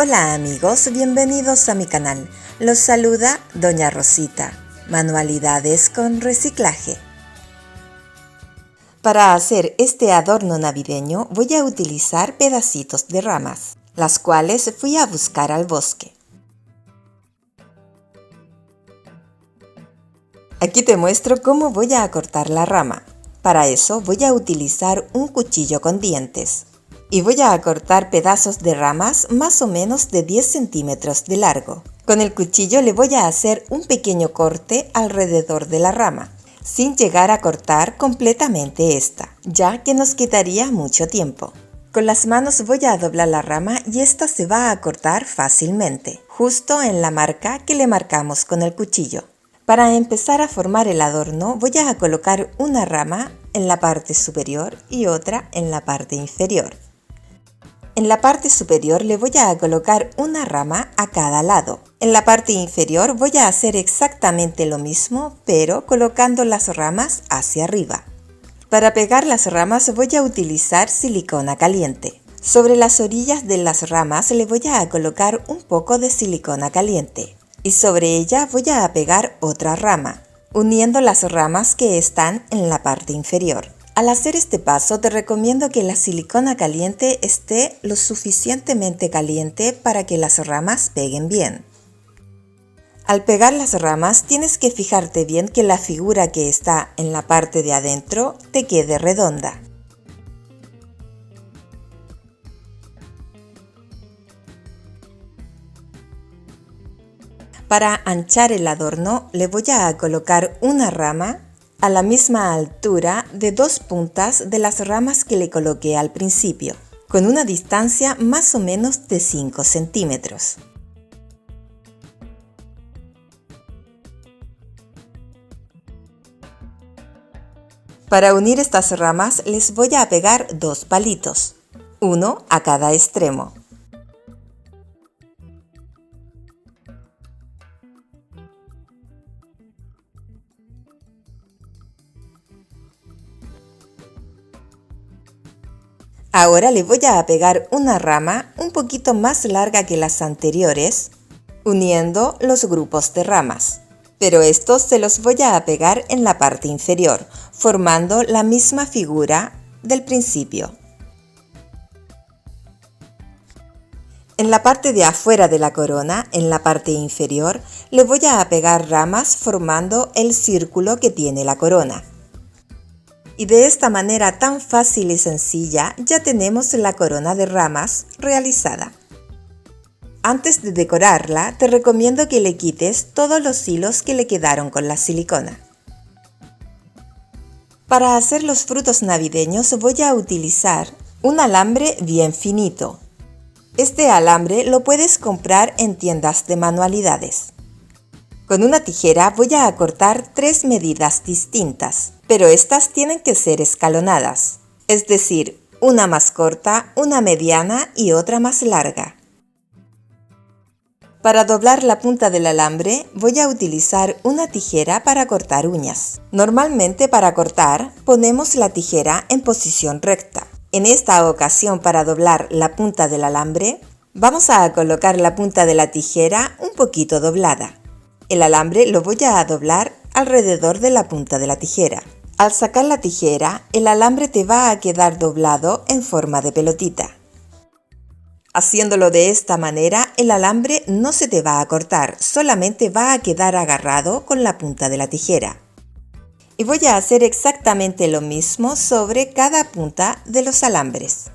Hola amigos, bienvenidos a mi canal. Los saluda Doña Rosita. Manualidades con reciclaje. Para hacer este adorno navideño voy a utilizar pedacitos de ramas, las cuales fui a buscar al bosque. Aquí te muestro cómo voy a cortar la rama. Para eso voy a utilizar un cuchillo con dientes. Y voy a cortar pedazos de ramas más o menos de 10 centímetros de largo. Con el cuchillo le voy a hacer un pequeño corte alrededor de la rama, sin llegar a cortar completamente esta, ya que nos quitaría mucho tiempo. Con las manos voy a doblar la rama y esta se va a cortar fácilmente, justo en la marca que le marcamos con el cuchillo. Para empezar a formar el adorno voy a colocar una rama en la parte superior y otra en la parte inferior. En la parte superior le voy a colocar una rama a cada lado. En la parte inferior voy a hacer exactamente lo mismo, pero colocando las ramas hacia arriba. Para pegar las ramas voy a utilizar silicona caliente. Sobre las orillas de las ramas le voy a colocar un poco de silicona caliente. Y sobre ella voy a pegar otra rama, uniendo las ramas que están en la parte inferior. Al hacer este paso te recomiendo que la silicona caliente esté lo suficientemente caliente para que las ramas peguen bien. Al pegar las ramas tienes que fijarte bien que la figura que está en la parte de adentro te quede redonda. Para anchar el adorno le voy a colocar una rama a la misma altura de dos puntas de las ramas que le coloqué al principio, con una distancia más o menos de 5 centímetros. Para unir estas ramas les voy a pegar dos palitos, uno a cada extremo. Ahora le voy a pegar una rama un poquito más larga que las anteriores, uniendo los grupos de ramas. Pero estos se los voy a pegar en la parte inferior, formando la misma figura del principio. En la parte de afuera de la corona, en la parte inferior, le voy a pegar ramas formando el círculo que tiene la corona. Y de esta manera tan fácil y sencilla ya tenemos la corona de ramas realizada. Antes de decorarla te recomiendo que le quites todos los hilos que le quedaron con la silicona. Para hacer los frutos navideños voy a utilizar un alambre bien finito. Este alambre lo puedes comprar en tiendas de manualidades. Con una tijera voy a cortar 3 medidas distintas, pero estas tienen que ser escalonadas, es decir, una más corta, una mediana y otra más larga. Para doblar la punta del alambre voy a utilizar una tijera para cortar uñas. Normalmente para cortar ponemos la tijera en posición recta. En esta ocasión para doblar la punta del alambre vamos a colocar la punta de la tijera un poquito doblada. El alambre lo voy a doblar alrededor de la punta de la tijera. Al sacar la tijera, el alambre te va a quedar doblado en forma de pelotita. Haciéndolo de esta manera, el alambre no se te va a cortar, solamente va a quedar agarrado con la punta de la tijera. Y voy a hacer exactamente lo mismo sobre cada punta de los alambres.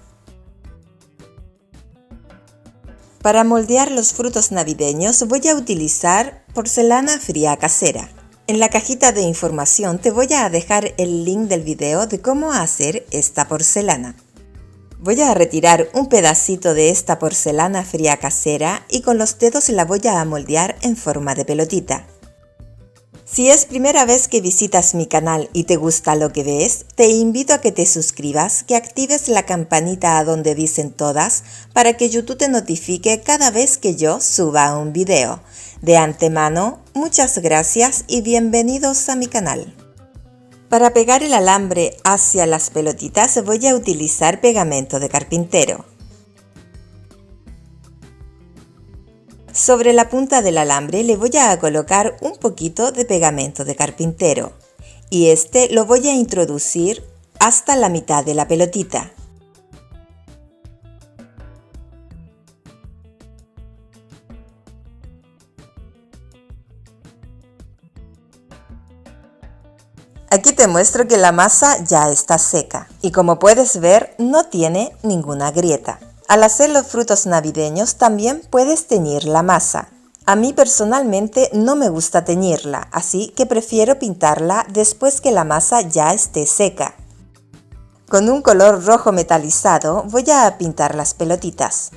Para moldear los frutos navideños voy a utilizar porcelana fría casera. En la cajita de información te voy a dejar el link del video de cómo hacer esta porcelana. Voy a retirar un pedacito de esta porcelana fría casera y con los dedos la voy a moldear en forma de pelotita. Si es primera vez que visitas mi canal y te gusta lo que ves, te invito a que te suscribas, que actives la campanita a donde dicen todas para que YouTube te notifique cada vez que yo suba un video. De antemano, muchas gracias y bienvenidos a mi canal. Para pegar el alambre hacia las pelotitas voy a utilizar pegamento de carpintero. Sobre la punta del alambre le voy a colocar un poquito de pegamento de carpintero y este lo voy a introducir hasta la mitad de la pelotita. Aquí te muestro que la masa ya está seca y como puedes ver no tiene ninguna grieta. Al hacer los frutos navideños también puedes teñir la masa. A mí personalmente no me gusta teñirla, así que prefiero pintarla después que la masa ya esté seca. Con un color rojo metalizado voy a pintar las pelotitas.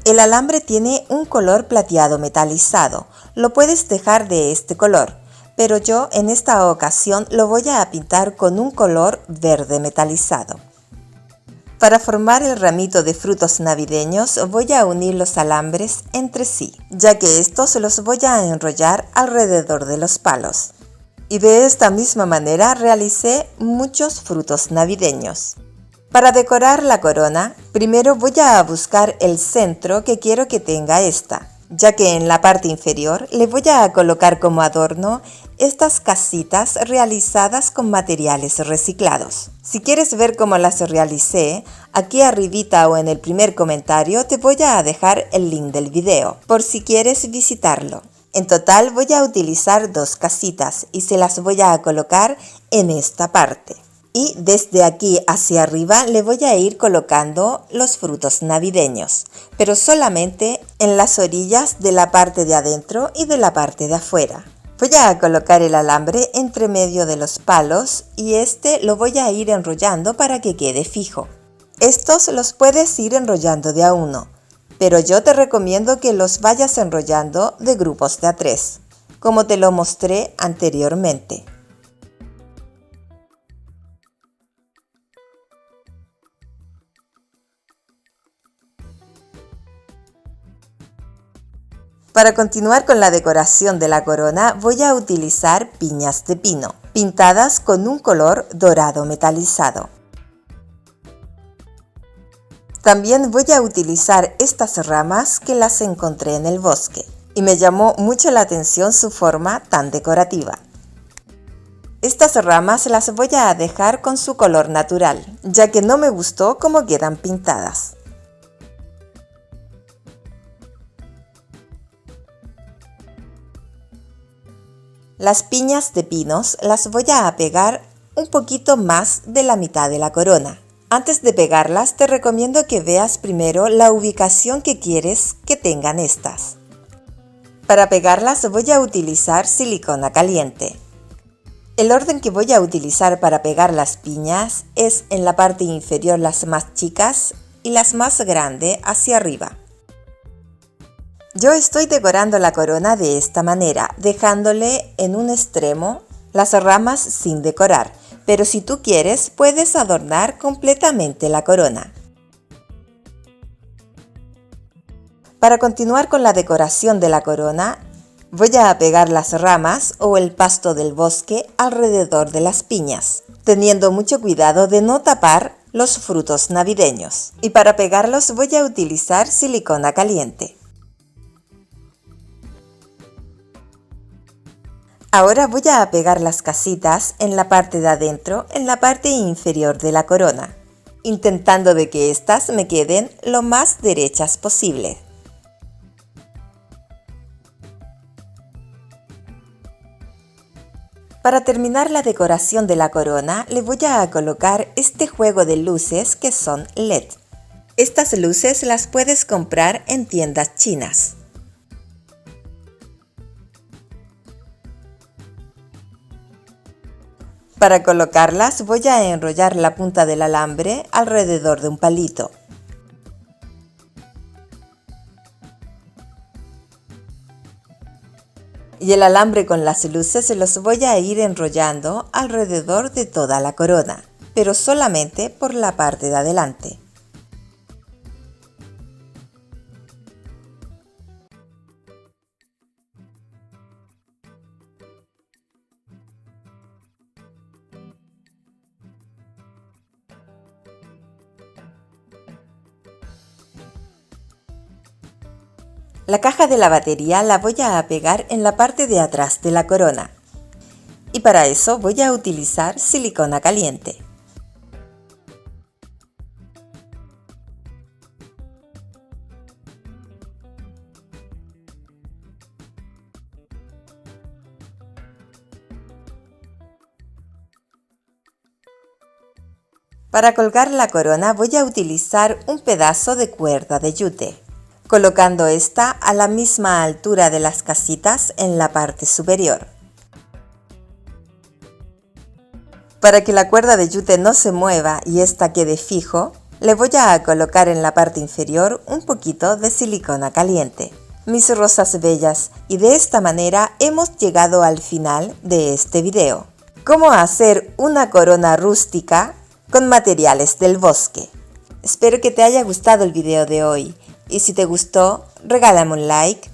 El alambre tiene un color plateado metalizado, lo puedes dejar de este color, pero yo en esta ocasión lo voy a pintar con un color verde metalizado. Para formar el ramito de frutos navideños voy a unir los alambres entre sí, ya que estos los voy a enrollar alrededor de los palos. Y de esta misma manera realicé muchos frutos navideños. Para decorar la corona, primero voy a buscar el centro que quiero que tenga esta, ya que en la parte inferior le voy a colocar como adorno estas casitas realizadas con materiales reciclados. Si quieres ver cómo las realicé, aquí arribita o en el primer comentario te voy a dejar el link del video, por si quieres visitarlo. En total voy a utilizar 2 casitas y se las voy a colocar en esta parte. Y desde aquí hacia arriba le voy a ir colocando los frutos navideños, pero solamente en las orillas de la parte de adentro y de la parte de afuera. Voy a colocar el alambre entre medio de los palos y este lo voy a ir enrollando para que quede fijo. Estos los puedes ir enrollando de a uno, pero yo te recomiendo que los vayas enrollando de grupos de a 3, como te lo mostré anteriormente. Para continuar con la decoración de la corona voy a utilizar piñas de pino, pintadas con un color dorado metalizado. También voy a utilizar estas ramas que las encontré en el bosque y me llamó mucho la atención su forma tan decorativa. Estas ramas las voy a dejar con su color natural, ya que no me gustó cómo quedan pintadas. Las piñas de pinos las voy a pegar un poquito más de la mitad de la corona. Antes de pegarlas te recomiendo que veas primero la ubicación que quieres que tengan estas. Para pegarlas voy a utilizar silicona caliente. El orden que voy a utilizar para pegar las piñas es en la parte inferior las más chicas y las más grandes hacia arriba. Yo estoy decorando la corona de esta manera, dejándole en un extremo las ramas sin decorar, pero si tú quieres puedes adornar completamente la corona. Para continuar con la decoración de la corona, voy a pegar las ramas o el pasto del bosque alrededor de las piñas, teniendo mucho cuidado de no tapar los frutos navideños. Y para pegarlos voy a utilizar silicona caliente. Ahora voy a pegar las casitas en la parte de adentro, en la parte inferior de la corona, intentando de que estas me queden lo más derechas posible. Para terminar la decoración de la corona, le voy a colocar este juego de luces que son LED. Estas luces las puedes comprar en tiendas chinas. Para colocarlas voy a enrollar la punta del alambre alrededor de un palito. Y el alambre con las luces los voy a ir enrollando alrededor de toda la corona, pero solamente por la parte de adelante. La caja de la batería la voy a pegar en la parte de atrás de la corona. Y para eso voy a utilizar silicona caliente. Para colgar la corona voy a utilizar un pedazo de cuerda de yute, colocando esta a la misma altura de las casitas en la parte superior. Para que la cuerda de yute no se mueva y esta quede fijo, le voy a colocar en la parte inferior un poquito de silicona caliente. Mis rosas bellas, y de esta manera hemos llegado al final de este video. ¿Cómo hacer una corona rústica con materiales del bosque? Espero que te haya gustado el video de hoy y si te gustó, regálame un like.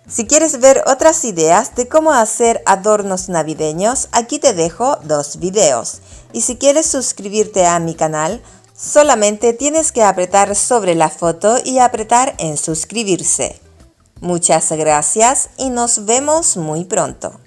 Si quieres ver otras ideas de cómo hacer adornos navideños, aquí te dejo 2 videos. Y si quieres suscribirte a mi canal, solamente tienes que apretar sobre la foto y apretar en suscribirse. Muchas gracias y nos vemos muy pronto.